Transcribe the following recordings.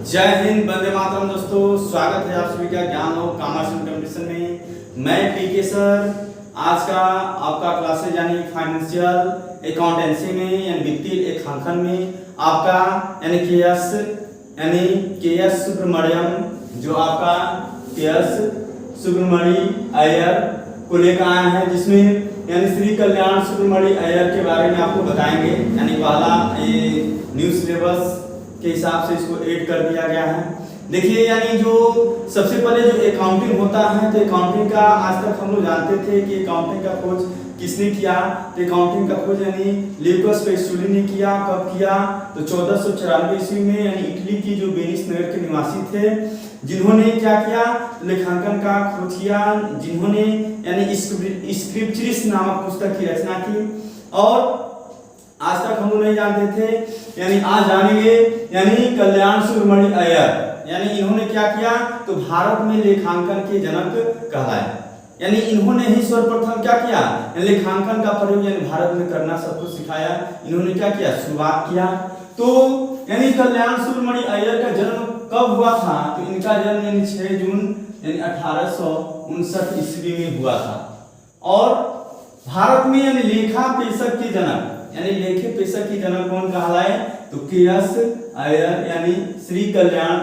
जय हिंद, वंदे मातरम। दोस्तों, स्वागत है आप सभी का ज्ञान और कॉमर्स कंपटीशन में। मैं पीके सर आज का आपका क्लासेज यानी फाइनेंशियल अकाउंटेंसी में यानी वित्तीय लेखांकन में आपका यानी के एस सुब्रमण्यम जो आपका के एस सुब्रमण्यम अय्यर को लेकर आया है, जिसमें यानी श्री कल्याण सुब्रमण्यम अय्यर के बारे में आपको बताएंगे। यानी पहला ये न्यू सिलेबस के हिसाब से इसको ऐड कर दिया गया है। देखिए, यानी जो सबसे पहले जो अकाउंटिंग होता है, तो अकाउंटिंग का आज तक हम लोग जानते थे कि अकाउंटिंग का खोज किसने किया। तो अकाउंटिंग का खोज यानी ल्यूकास पेस्टुली ने किया। कब किया? तो 1494 ईस्वी में, यानी इटली की जो वेनिस नगर के निवासी थे, जिन्होंने क्या किया, लेखांकन का खोज किया, जिन्होंने यानी स्क्रिप्चरिस नामक पुस्तक की रचना की। और आज तक हम लोग नहीं जानते थे, यानी आज जानेंगे। यानी कल्याण सुब्रमण्यम अय्यर, यानी इन्होंने क्या किया, तो भारत में लेखांकन के जनक कहलाए। यानी इन्होंने ही सर्वप्रथम क्या किया, लेखांकन का प्रयोग यानी भारत में करना सबको सिखाया। इन्होंने क्या किया, शुरुआत किया। तो यानी कल्याण सुब्रमण्यम अय्यर का जन्म कब हुआ था? तो इनका जन्म यानी 6 जून यानी 1859 ईस्वी में हुआ था। और भारत में यानी लेखा पेशक के जनक यानी लेखे पेशक की जनक कौन कहलाए? तो के एस अय्यर यानी श्री कल्याण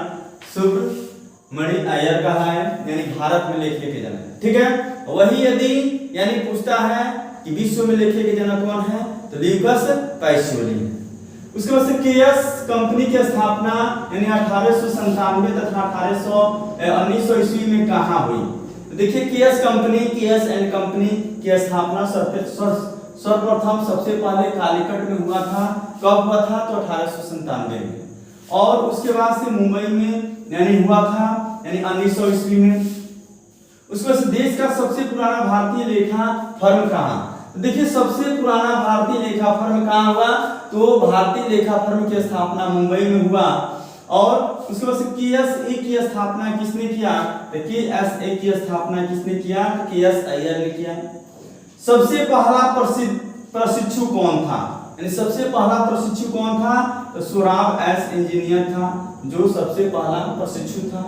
सुब्रमण्यम अय्यर कहलाए, यानी भारत में लेखे के जनक। ठीक है। वही यदि यानी पूछता है कि विश्व में लेखे के जनक कौन है, तो ल्यूकास पेस्टुली। उसके बाद से के एस कंपनी की स्थापना यानी 1897 तथा 1900 ईस्वी में कहाँ हुई? तो देखिए, के एस कंपनी, के एस एंड कंपनी की स्थापना सर्वप्रथम सबसे पहले कालीकट में हुआ था। कब हुआ था? तो 1897 में। और उसके बाद से मुंबई में यानी हुआ था यानी 1900 ईस्वी में। उसके बाद से देश का सबसे पुराना भारतीय लेखा फर्म कहाँ? तो देखिए, सबसे पुराना भारतीय लेखा फर्म कहाँ हुआ? तो भारतीय लेखा फर्म की स्थापना मुंबई में हुआ। और उसके बाद से के एस की स्थापना किसने किया? तो के एस की स्थापना किसने किया? तो के एस अय्यर ने किया। सबसे पहला प्रशिक्षु कौन था? यानी सबसे पहला प्रशिक्षु कौन था? तो सोराब एस इंजीनियर था, जो सबसे पहला प्रशिक्षु था।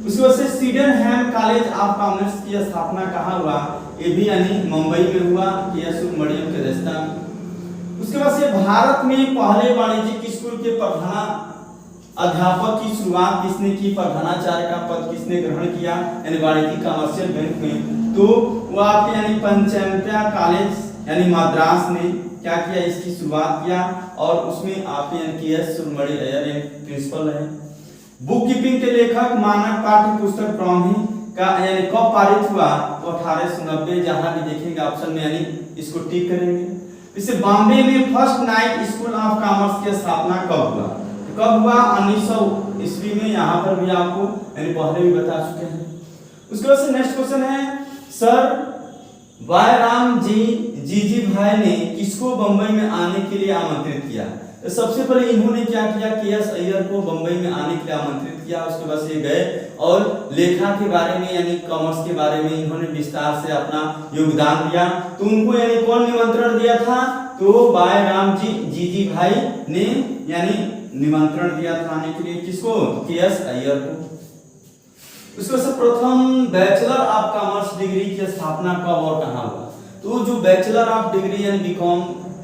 उसके बाद से सिडेनहैम कॉलेज ऑफ कॉमर्स की स्थापना कहाँ हुआ? ये भी यानी मुंबई में हुआ, के एस सुब्रमण्यम के दस्ता में। उसके बाद से भारत में पहले वाणिज्यिक स्कूल के प्रधान अध्यापक की शुरुआत किसने की? प्रधानाचार्य का पद किसने ग्रहण किया यानी वाणिज्यिक कमर्शियल बैंक में? तो वो आपके यानी पंचमत्या कॉलेज यानी मद्रास ने क्या किया, इसकी शुरुआत किया। और उसमें आपके यानी के एस सुब्रमण्यम अय्यर प्रिंसिपल है। बुक कीपिंग के लेखक मानक पाठ्य पुस्तक प्रारंभ का यानी कब पारित हुआ? तो 1890। जहां भी देखेंगे ऑप्शन में यानी इसको टिक करेंगे। इसे बॉम्बे में first night school of commerce की स्थापना कब हुआ? कब हुआ? 1900 ईस्वी में। यहाँ पर भी आपको यानी पहले भी बता चुके हैं। उसके बाद से नेक्स्ट क्वेश्चन है, सर वायराम जी भाई ने किसको बंबई में आने के लिए आमंत्रित किया? तो सबसे पहले इन्होंने क्या किया, के एस अय्यर को बंबई में आने के लिए आमंत्रित किया। उसके बाद से गए और लेखा के बारे में यानी कॉमर्स के बारे में इन्होंने विस्तार से अपना योगदान दिया। तो उनको यानी कौन निमंत्रण दिया था? तो वायराम जी भाई ने यानी निमंत्रण दिया था आने के लिए। किसको? के एस अय्यर को। उसके बाद प्रथम बैचलर ऑफ कॉमर्स डिग्री की स्थापना कब और कहाँ हुआ? तो जो बैचलर ऑफ डिग्री यानी बीकॉम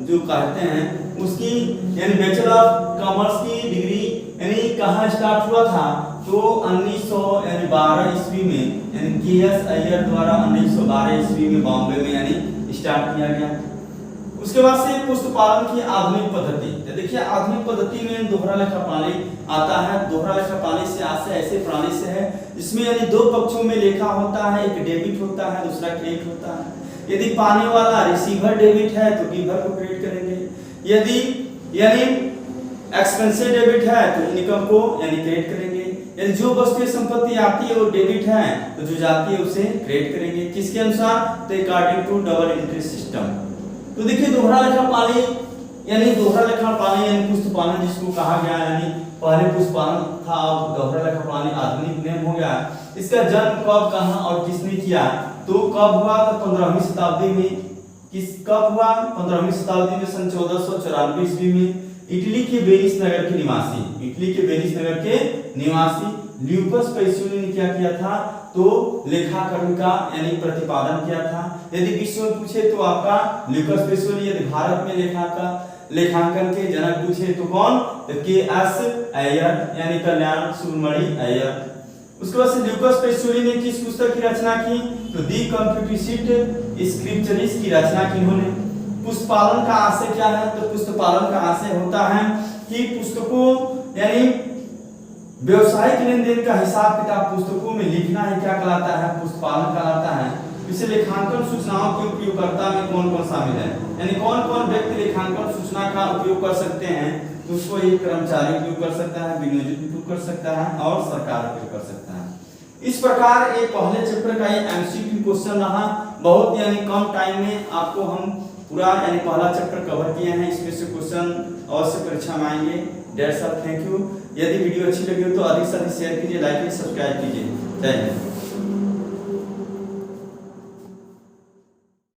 जो कहते हैं, उसकी यानी बैचलर ऑफ कॉमर्स की डिग्री यानी कहाँ स्टार्ट हुआ था? तो 1912 ईस्वी में यानी के एस अय्यर द्वारा 1912 ईस्वी में बॉम्बे में यानी स्टार्ट किया गया। उसके बाद से पुस्तपालन की आधुनिक पद्धति। तो देखिए, आधुनिक पद्धति में दोहरा लेखा प्रणाली आता है। दोहरा लेखा प्रणाली से आज से ऐसे प्रणाली से है जिसमें यानी दो पक्षों में लेखा होता है, एक डेबिट होता है, दूसरा क्रेडिट होता है। यदि पाने वाला रिसीवर डेबिट है तो गिवर को क्रेडिट करेंगे। यदि यानी एक्सपेंसिव डेबिट है तो इनकम को यानी क्रेडिट करेंगे। यदि जो वस्तु संपत्ति आती है वो डेबिट है तो जो जाती है उसे क्रेडिट करेंगे। किसके अनुसार? तो according to double entry system. तो देखिए, दोहरा लेखा प्रणाली यानी दोहरा लेखा प्रणाली यानी पुस्तपालन जिसको कहा गया, यानी पहले पुस्तपालन था, अब दोहरा लेखा प्रणाली आधुनिक नियम हो गया। इसका जन्म कब, कहां और किसने किया? तो कब हुआ? तो 15वीं शताब्दी में। कब हुआ? 15वीं शताब्दी में, सन 1494 ईस्वी में। इटली के वेनिस नगर के निवासी, इटली के वेनिस नगर के निवासी ल्यूकस पेसियोली ने क्या किया था, तो लेखाकरण का यानी प्रतिपादन किया था। यदि विश्व में पूछे तो आपका ल्यूकस पेसियोली, यदि भारत में लेखांकन के जनक पूछे तो कौन, तो के.एस. अय्यर यानी कल्याण सुब्रमणि अय्यर। उसके बाद से ल्यूकस पेसियोली ने किस पुस्तक की रचना की, तो दी कॉम्पिटिशिट स्क्रिप्चरिस की रचना की इन्होंने। पुस्तपालन का आशय क्या है, तो पुस्तपालन का आशय होता है कि पुस्तकों यानी व्यवसायिक लेन देन का हिसाब किताब पुस्तकों में लिखना ही क्या कहलाता है, पुस्तपालन कहलाता है। इसे लेखांकन सूचनाओं के उपयोगकर्ता में कौन कौन शामिल है, यानी कौन कौन व्यक्ति लेखांकन सूचना का उपयोग कर सकते हैं, तो उसको एक कर्मचारी उपयोग कर सकता है, विनियोजित उपयोग कर सकता है और सरकार उपयोग कर सकता है। इस प्रकार ये पहले चैप्टर का ये एमसीक्यू क्वेश्चन रहा, बहुत यानी कम टाइम में आपको हम पूरा यानी पहला चैप्टर कवर किए हैं। इसमें से क्वेश्चन अवश्य परीक्षा में आएंगे। Dates of thank you. यदि वीडियो अच्छी लगी हो तो अधिक से अधिक शेयर कीजिए, लाइक कीजिए, सब्सक्राइब कीजिए। जय हिंद।